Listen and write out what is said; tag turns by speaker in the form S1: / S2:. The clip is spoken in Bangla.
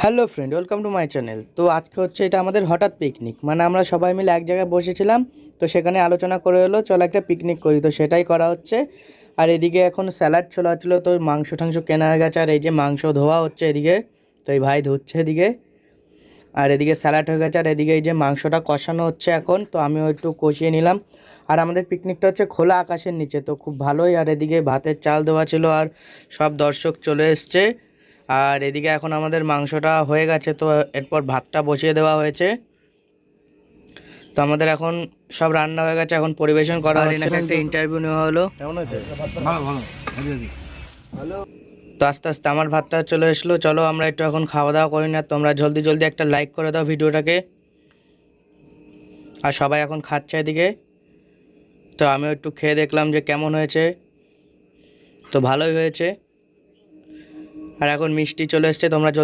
S1: Hello friend, welcome to my channel. তো আজকে হচ্ছে এটা আমাদের হঠাৎ পিকনিক, মানে আমরা সবাই মিলে এক জায়গায় বসেছিলাম। তো সেখানে আলোচনা করে হলো চলো একটা পিকনিক করি, তো সেটাই করা হচ্ছে। আর এদিকে এখন স্যালাড ছোলা ছিল, তো মাংস টাংস কেনা হয়ে গেছে, আর এই যে মাংস ধোয়া হচ্ছে এদিকে। তো এই ভাই ধুচ্ছে এদিকে, আর এদিকে স্যালাড হয়ে গেছে, আর এদিকে এই যে মাংসটা কষানো হচ্ছে এখন, তো আমিও একটু কষিয়ে নিলাম। আর আমাদের পিকনিকটা হচ্ছে খোলা আকাশের নিচে, তো খুব ভালোই। আর এদিকে ভাতের চাল দেওয়া ছিল, আর সব দর্শক চলে এসছে। আর এদিকে এখন আমাদের মাংসটা হয়ে গেছে, তো এরপর ভাতটা বসিয়ে দেওয়া হয়েছে। তো আমাদের এখন সব রান্না হয়ে গেছে, এখন পরিবেশন করা হচ্ছে। এনাকে একটা ইন্টারভিউ নেওয়া হলো। কেমন আছে?
S2: ভালো ভালো
S1: ভালো। তো আস্তে আস্তে আমার ভাতটা চলে এসলো। চলো আমরা একটু এখন খাওয়া দাওয়া করি না, তোমরা জলদি জলদি একটা লাইক করে দাও ভিডিওটাকে। আর সবাই এখন খাচ্ছে এদিকে। তো আমিও একটু খেয়ে দেখলাম যে কেমন হয়েছে। তো ভালোই হয়েছে। আর এখন মিষ্টি চলে এসছে, তোমরা জলদি